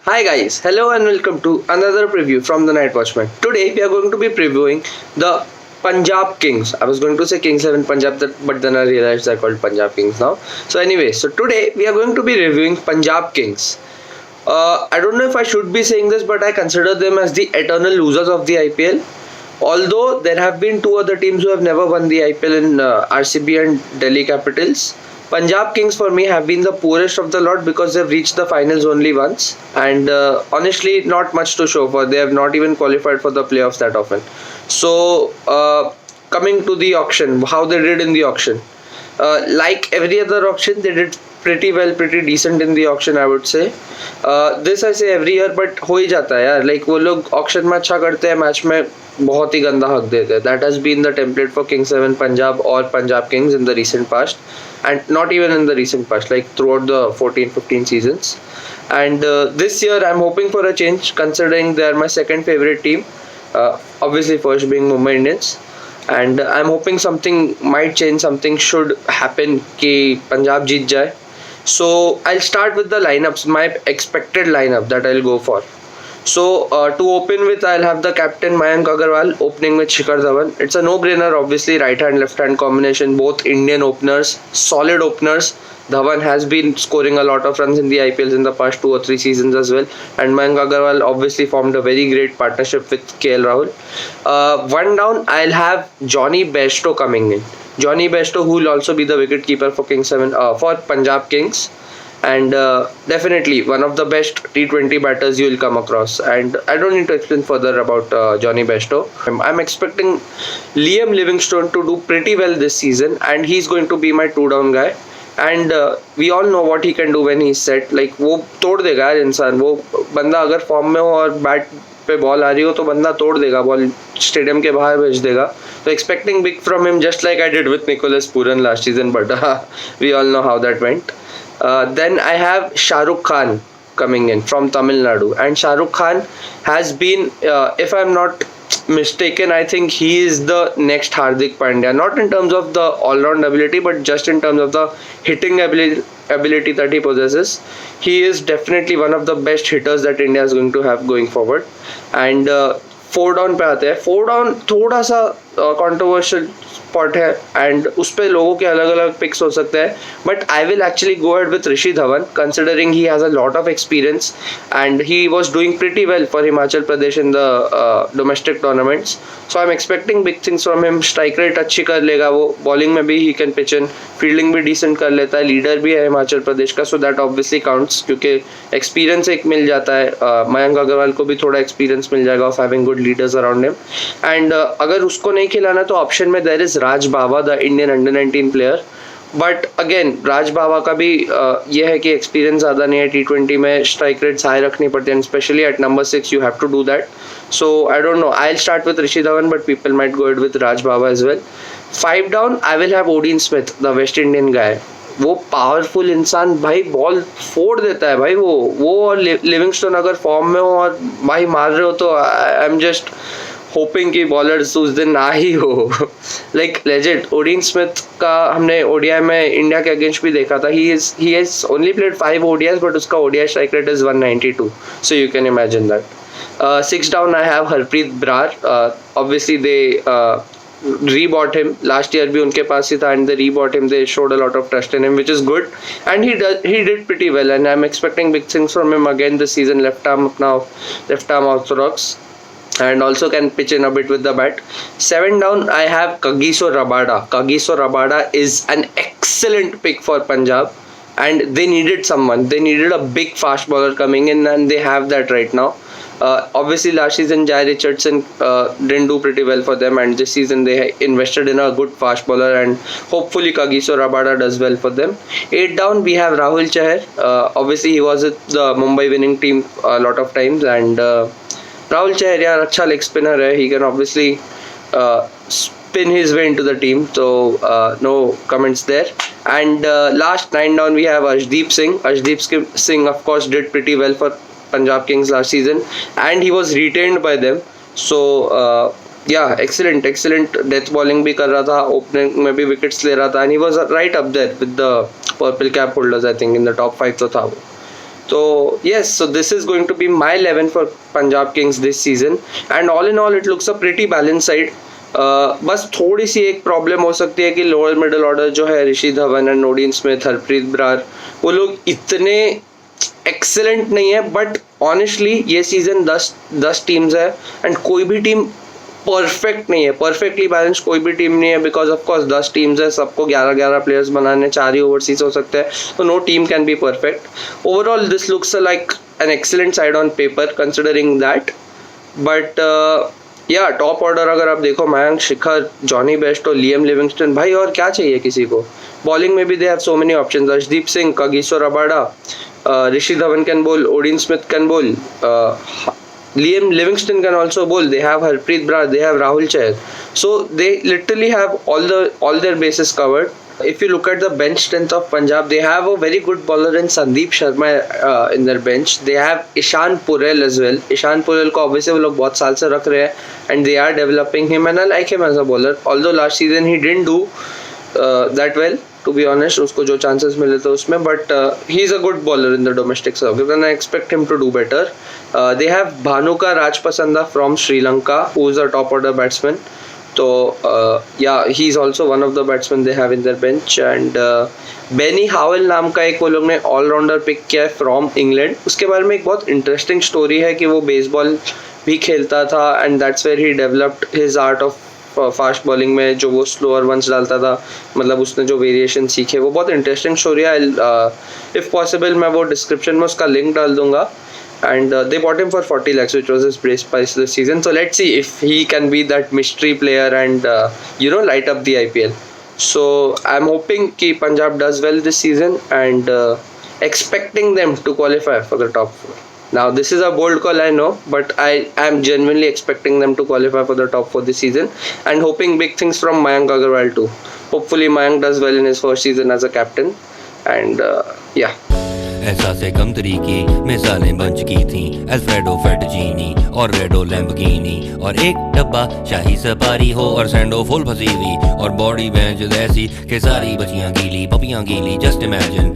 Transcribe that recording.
Hi guys, hello and welcome to another preview from the Night Watchman. Today we are going to be previewing the Punjab Kings. I was going to say Kings 11 Punjab, but then I realized they're called Punjab Kings now. So anyway, so today we are going to be reviewing Punjab Kings. I don't know if I should be saying this, but I consider them as the eternal losers of the IPL. Although there have been two other teams who have never won the IPL in RCB and Delhi Capitals. Punjab Kings for me have been the poorest of the lot because they've reached the finals only once, and honestly not much to show for. They have not even qualified for the playoffs that often. So coming to the auction, how they did in the auction, like every other auction, they did pretty well, pretty decent in the auction, I would say. This I say every year, but हो ही जाता है यार. Like वो लोग auction में अच्छा करते हैं, match में बहुत ही गंदा हक देते हैं. That has been the template for Kings 11 Punjab or Punjab Kings in the recent past, and not even in the recent past, like throughout the 14-15 seasons. And this year I'm hoping for a change, considering they are my second favorite team. Obviously first being Mumbai Indians. And I'm hoping something might change, something should happen कि Punjab जीत जाए. So I'll start with the lineups, my expected lineup that I'll go for. So to open with, I'll have the captain Mayank Agarwal opening with Shikhar Dhawan. It's a no-brainer, obviously right hand left hand combination, both Indian openers, solid openers. Dhawan has been scoring a lot of runs in the IPLs in the past 2 or 3 seasons as well, and Mayank Agarwal obviously formed a very great partnership with KL Rahul. One down, I'll have Johnny Bairstow coming in. Johnny Bairstow, who will also be the wicket keeper for for Punjab Kings, and definitely one of the best T20 batters you will come across. And I don't need to explain further about Johnny Bairstow. I'm expecting Liam Livingstone to do pretty well this season, and he's going to be my 2-down guy. And we all know what he can do when he's set. Like वो तोड़ देगा यार इंसान. वो बंदा अगर form में हो और बैट पे बॉल आ रही हो तो बंदा तोड़ देगा, बॉल स्टेडियम के बाहर भेज देगा. So expecting big from him, just like I did with Nicholas Puran last season, but we all know how that went. Then I have Shahrukh Khan coming in from Tamil Nadu, and Shahrukh Khan has been, if I'm not mistaken, I think he is the next Hardik Pandya, not in terms of the all-round ability, but just in terms of the hitting ability that he possesses. He is definitely one of the best hitters that India is going to have going forward. And 4 down पे आते हैं. 4 down थोड़ा सा controversial spot है, and उस पे लोगों के अलग अलग picks हो सकते हैं, but I will actually go ahead with Rishi Dhawan, considering he has a lot of experience and he was doing pretty well for Himachal Pradesh in the domestic tournaments. So I'm expecting big things from him. Strike rate अच्छी कर लेगा वो, bowling में भी he can pitch in, fielding भी decent कर लेता है, leader भी है हिमाचल प्रदेश का, so that obviously counts क्योंकि experience एक मिल जाता है. मयंक अग्रवाल को भी थोड़ा experience मिल जाएगा of having good leaders around him. And अगर उसको नहीं खिलाना तो ऑप्शन में there is Raj Bhava, the Indian under-19 player. But again Raj Bawa का भी ये है कि एक्सपीरियंस ज़्यादा नहीं है. T20 में स्ट्राइक रेट्स हाई रखनी पड़ती है, specially at number 6 you have to do that. So I don't know, I will start with Rishi Dhawan, but people might go it with Raj Bawa as well. 5 down I will have Odean Smith, the West Indian guy. वो powerful इंसान भाई, ball फोड़ देता है भाई. वो और Livingstone अगर फॉर्म में हो और भाई मार रहे हो तो आई एम जस्ट होपिंग कि बॉलर्स उस दिन ना ही हो. लाइक लेजेंड ओडिन स्मिथ का हमने ओडीआई में इंडिया के अगेंस्ट भी देखा था. He has only played 5 ODIs, but उसका ODI strike rate is 192, so you can imagine that. 6 down I have Harpreet Brar. Obviously they rebought him last year भी उनके पास ही था, and they rebought him. They showed a lot of trust in him, which is good, and he did pretty well, and I'm expecting big things from him again this season. Left arm orthodox, and also can pitch in a bit with the bat. 7 down I have Kagiso Rabada. Kagiso Rabada is an excellent pick for Punjab, and they needed someone. They needed a big fast bowler coming in, and they have that right now. Obviously last season Jai Richardson didn't do pretty well for them, and this season they invested in a good fast bowler, and hopefully Kagiso Rabada does well for them. 8 down we have Rahul Chahar. Obviously he was with the Mumbai winning team a lot of times, and Rahul Chahar यार अच्छा leg spinner है. He can obviously spin his way into the team, so no comments there. And last 9 down we have Arshdeep Singh. Arshdeep Singh of course did pretty well for Punjab Kings last season, and he was retained by them. So yeah, excellent death bowling भी कर रहा था, opening में भी wickets ले रहा था, and he was right up there with the purple cap holders. I think in the top 5 तो था वो. So yes, so this is going to be my 11 for Punjab Kings this season, and all in all it looks a pretty balanced side. बस थोड़ी सी एक problem हो सकती है कि लोअर मिडिल ऑर्डर जो है Rishi Dhawan and Odean Smith, Harpreet Brar, वो लोग इतने एक्सेलेंट नहीं है. बट ऑनेस्टली ये सीजन 10 टीम्स है एंड कोई भी टीम परफेक्ट नहीं है, परफेक्टली बैलेंस कोई भी टीम नहीं है, बिकॉज ऑफ कोर्स 10 टीम्स है, सबको 11-11 प्लेयर्स बनाने, 4 ही ओवरसीज हो सकते हैं, तो no team can be perfect. Overall this looks like an excellent side on paper considering that. But yeah top order अगर आप देखो, मयंक, शिखर, जॉनी बेस्ट और लियम लिविंगस्टन, भाई और क्या चाहिए किसी को. बॉलिंग में भी they have so many options, Arshdeep Singh, Kagiso Rabada, Rishi Dhawan can bowl, Odean Smith can bowl, Liam Livingston can also bowl. They have Harpreet Brar, they have Rahul Chahar. So they literally have all their bases covered. If you look at the bench strength of Punjab, they have a very good bowler in Sandeep Sharma in their bench. They have Ishan Purel as well. Ishan Purel को obviously वो लोग बहुत साल से रख रहे हैं and they are developing him and I like him as a bowler. Although last season he didn't do that well, to be honest, उसको जो chances मिले थे उसमें, but he is a good bowler in the domestic circuit and I expect him to do better. They have Bhanuka Rajpasanda from Sri Lanka, who is a top order batsman. So yeah, he is also one of the batsmen they have in their bench. And Benny Howell नाम का एक वो लोग ने allrounder pick किया है from England. उसके बारे में एक बहुत इंटरेस्टिंग स्टोरी है कि वो बेसबॉल भी खेलता था and that's where he developed his art of fast bowling में, जो वो स्लोअर वंस डालता था, मतलब उसने जो वेरिएशन सीखे, वो बहुत इंटरेस्टिंग स्टोरी है. इफ पॉसिबल मैं वो डिस्क्रिप्शन में उसका लिंक डाल दूंगा. And they bought him for 40 lakhs, which was his base price this season. So let's see if he can be that mystery player and light up the IPL. So I'm hoping कि Punjab does well this season and expecting them to qualify for the top 4. Now this is a bold call, I know, but I am genuinely expecting them to qualify for the top 4 this season and hoping big things from Mayank Agarwal too. Hopefully Mayank does well in his first season as a captain and yeah. एहसासे कम तरीकी मिसालें बन चुकी थी, alfredo फेटजीनी और redo Lamborghini, और एक डब्बा शाही safari हो और सैंडो फुल फसी हुई और बॉडी बेंच ऐसी के सारी बचियां गीली पपियां गीली. Just imagine